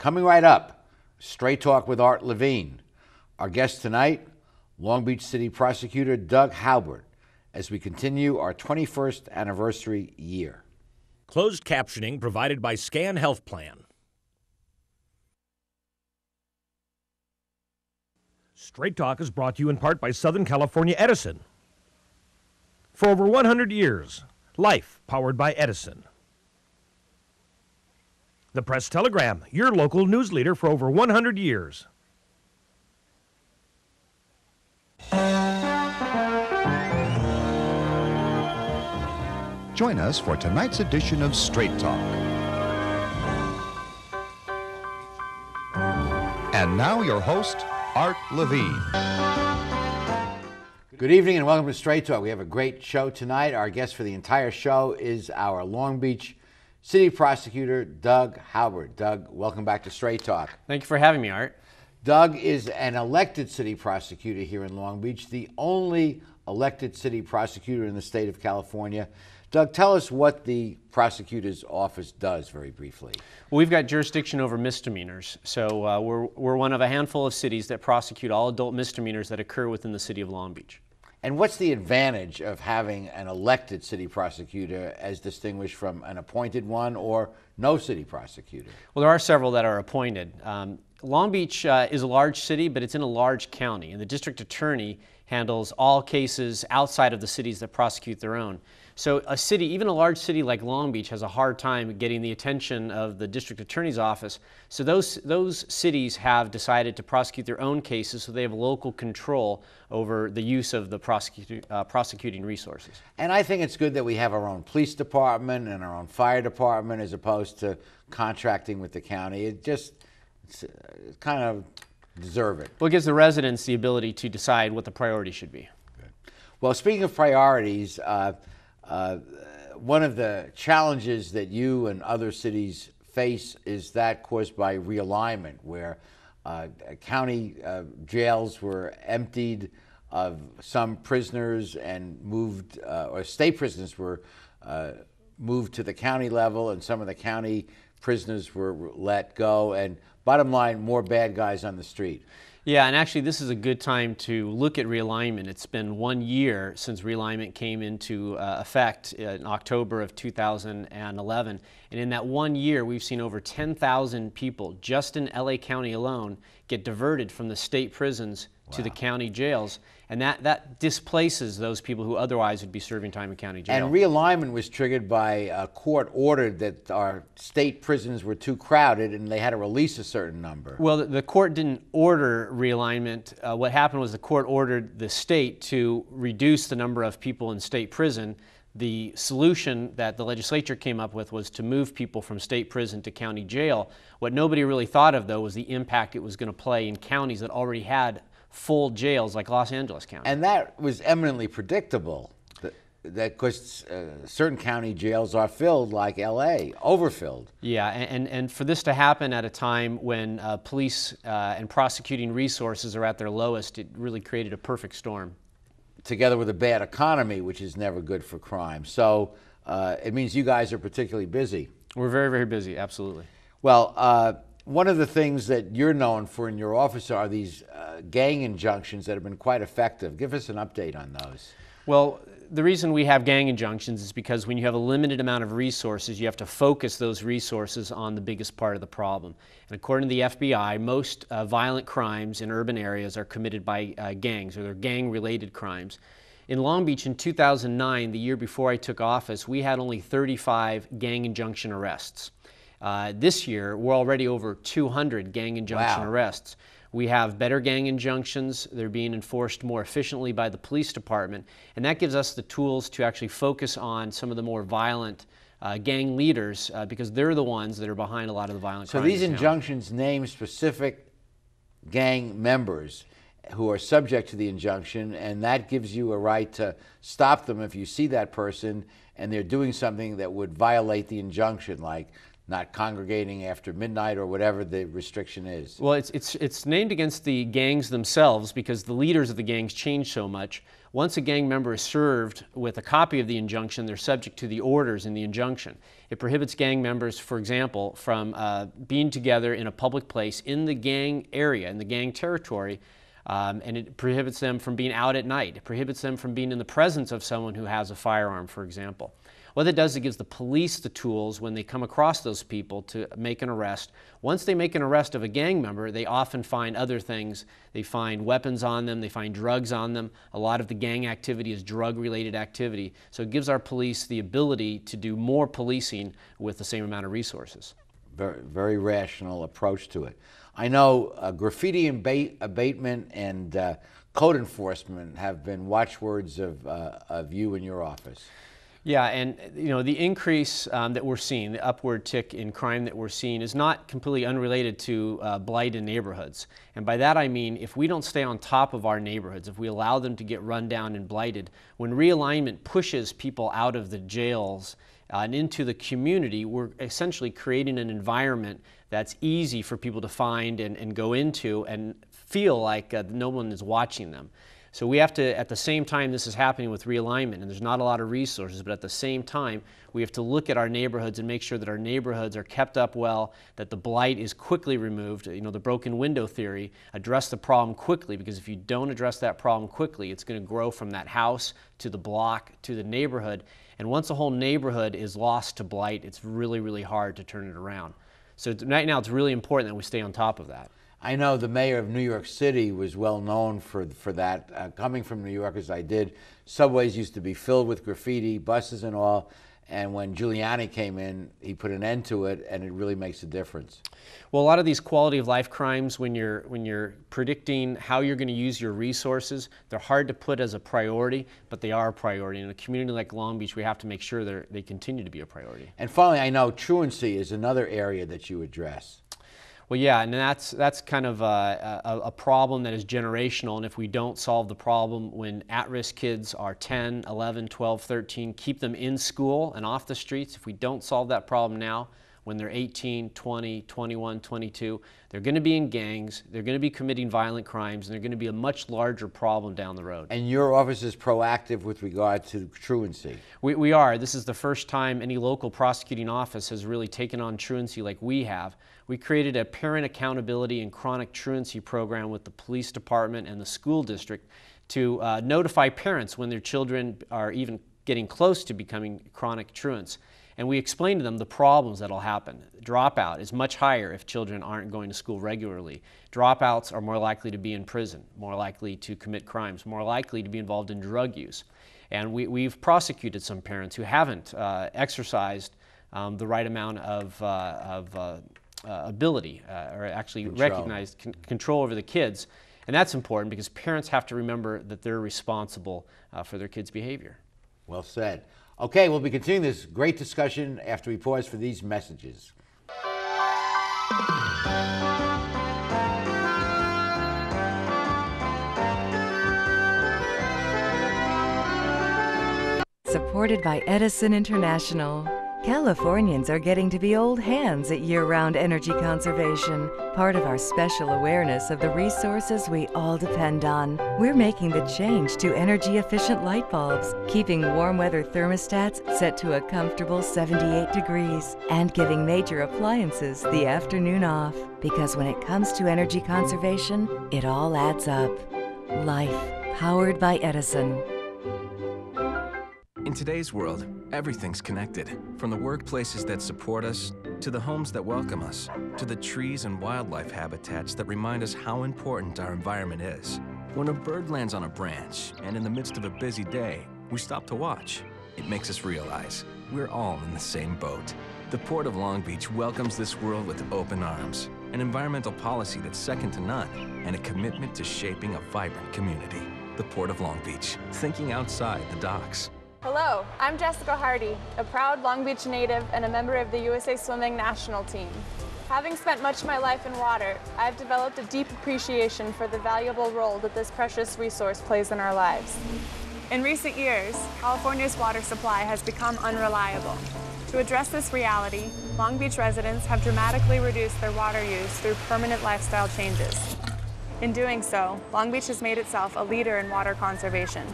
Coming right up, Straight Talk with Art Levine. Our guest tonight, Long Beach City Prosecutor Doug Haubert, as we continue our 21st anniversary year. Closed captioning provided by Scan Health Plan. Straight Talk is brought to you in part by Southern California Edison. For over 100 years, life powered by Edison. The Press Telegram, your local news leader for over 100 years. Join us for tonight's edition of Straight Talk. And now your host, Art Levine. Good evening and welcome to Straight Talk. We have a great show tonight. Our guest for the entire show is our Long Beach City Prosecutor, Doug Haubert. Doug, welcome back to Straight Talk. Thank you for having me, Art. Doug is an elected city prosecutor here in Long Beach, the only elected city prosecutor in the state of California. Doug, tell us what the prosecutor's office does very briefly. Well, we've got jurisdiction over misdemeanors. So we're one of a handful of cities that prosecute all adult misdemeanors that occur within the city of Long Beach. And what's the advantage of having an elected city prosecutor as distinguished from an appointed one or no city prosecutor? Well, there are several that are appointed. Long Beach is a large city, but it's in a large county, and the district attorney handles all cases outside of the cities that prosecute their own. So a city, even a large city like Long Beach, has a hard time getting the attention of the district attorney's office. So those cities have decided to prosecute their own cases, so they have local control over the use of the prosecuting resources. And I think it's good that we have our own police department and our own fire department as opposed to contracting with the county. It's kind of deserve it. Well, it gives the residents the ability to decide what the priority should be. Good. Well, speaking of priorities, one of the challenges that you and other cities face is that caused by realignment, where county jails were emptied of some prisoners and moved, or state prisoners were moved to the county level, and some of the county prisoners were let go, and bottom line, more bad guys on the street. Yeah, and actually this is a good time to look at realignment. It's been 1 year since realignment came into effect in October of 2011. And in that 1 year, we've seen over 10,000 people just in LA County alone get diverted from the state prisons to the county jails. And that displaces those people who otherwise would be serving time in county jail. And realignment was triggered by a court ordered that our state prisons were too crowded and they had to release a certain number. Well, the court didn't order realignment. What happened was the court ordered the state to reduce the number of people in state prison. The solution that the legislature came up with was to move people from state prison to county jail. What nobody really thought of, though, was the impact it was going to play in counties that already had full jails like Los Angeles County. And that was eminently predictable, that because certain county jails are filled like LA, overfilled. Yeah, and for this to happen at a time when police and prosecuting resources are at their lowest, it really created a perfect storm. Together with a bad economy, which is never good for crime. So it means you guys are particularly busy. We're very, very busy, absolutely. Well, one of the things that you're known for in your office are these gang injunctions that have been quite effective. Give us an update on those. Well, the reason we have gang injunctions is because when you have a limited amount of resources, you have to focus those resources on the biggest part of the problem. And according to the FBI, most violent crimes in urban areas are committed by gangs, or they're gang-related crimes. In Long Beach in 2009, the year before I took office, we had only 35 gang injunction arrests. This year, we're already over 200 gang injunction arrests. We have better gang injunctions. They're being enforced more efficiently by the police department. And that gives us the tools to actually focus on some of the more violent gang leaders because they're the ones that are behind a lot of the violent crimes. So these injunctions name specific gang members who are subject to the injunction, and that gives you a right to stop them if you see that person and they're doing something that would violate the injunction, like not congregating after midnight or whatever the restriction is? Well, it's named against the gangs themselves because the leaders of the gangs change so much. Once a gang member is served with a copy of the injunction, they're subject to the orders in the injunction. It prohibits gang members, for example, from being together in a public place in the gang area, in the gang territory, and it prohibits them from being out at night. It prohibits them from being in the presence of someone who has a firearm, for example. What it does is it gives the police the tools when they come across those people to make an arrest. Once they make an arrest of a gang member, they often find other things. They find weapons on them, they find drugs on them. A lot of the gang activity is drug-related activity. So it gives our police the ability to do more policing with the same amount of resources. Very, very rational approach to it. I know graffiti abatement and code enforcement have been watchwords of you and your office. Yeah, and the increase that we're seeing, the upward tick in crime that we're seeing is not completely unrelated to blight in neighborhoods. And by that I mean if we don't stay on top of our neighborhoods, if we allow them to get run down and blighted, when realignment pushes people out of the jails and into the community, we're essentially creating an environment that's easy for people to find and go into and feel like no one is watching them. So we have to, at the same time this is happening with realignment, and there's not a lot of resources, but at the same time, we have to look at our neighborhoods and make sure that our neighborhoods are kept up well, that the blight is quickly removed, the broken window theory, address the problem quickly, because if you don't address that problem quickly, it's going to grow from that house to the block to the neighborhood. And once a whole neighborhood is lost to blight, it's really, really hard to turn it around. So right now, it's really important that we stay on top of that. I know the mayor of New York City was well known for that. Coming from New York as I did, subways used to be filled with graffiti, buses and all. And when Giuliani came in, he put an end to it, and it really makes a difference. Well, a lot of these quality of life crimes, when you're predicting how you're going to use your resources, they're hard to put as a priority, but they are a priority. In a community like Long Beach, we have to make sure they continue to be a priority. And finally, I know truancy is another area that you address. Well, yeah, and that's kind of a problem that is generational, and if we don't solve the problem when at-risk kids are 10, 11, 12, 13, keep them in school and off the streets, if we don't solve that problem now, when they're 18, 20, 21, 22, they're going to be in gangs, they're going to be committing violent crimes, and they're going to be a much larger problem down the road. And your office is proactive with regard to truancy? We are. This is the first time any local prosecuting office has really taken on truancy like we have. We created a parent accountability and chronic truancy program with the police department and the school district to notify parents when their children are even getting close to becoming chronic truants. And we explain to them the problems that'll happen. Dropout is much higher if children aren't going to school regularly. Dropouts are more likely to be in prison, more likely to commit crimes, more likely to be involved in drug use. And we've prosecuted some parents who haven't exercised the right amount of ability or actually recognized control over the kids. And that's important because parents have to remember that they're responsible for their kids' behavior. Well said. Okay, we'll be continuing this great discussion after we pause for these messages. Supported by Edison International. Californians are getting to be old hands at year-round energy conservation, part of our special awareness of the resources we all depend on. We're making the change to energy-efficient light bulbs, keeping warm weather thermostats set to a comfortable 78 degrees, and giving major appliances the afternoon off. Because when it comes to energy conservation, it all adds up. Life, powered by Edison. In today's world, everything's connected. From the workplaces that support us, to the homes that welcome us, to the trees and wildlife habitats that remind us how important our environment is. When a bird lands on a branch, and in the midst of a busy day, we stop to watch, it makes us realize we're all in the same boat. The Port of Long Beach welcomes this world with open arms, an environmental policy that's second to none, and a commitment to shaping a vibrant community. The Port of Long Beach, thinking outside the docks. Hello, I'm Jessica Hardy, a proud Long Beach native and a member of the USA Swimming national team. Having spent much of my life in water, I've developed a deep appreciation for the valuable role that this precious resource plays in our lives. In recent years, California's water supply has become unreliable. To address this reality, Long Beach residents have dramatically reduced their water use through permanent lifestyle changes. In doing so, Long Beach has made itself a leader in water conservation.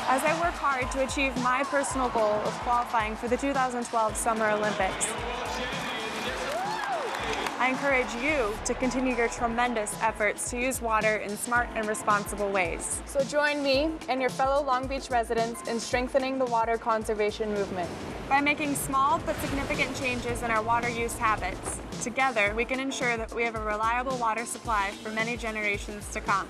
As I work hard to achieve my personal goal of qualifying for the 2012 Summer Olympics, I encourage you to continue your tremendous efforts to use water in smart and responsible ways. So join me and your fellow Long Beach residents in strengthening the water conservation movement. By making small but significant changes in our water use habits, together we can ensure that we have a reliable water supply for many generations to come.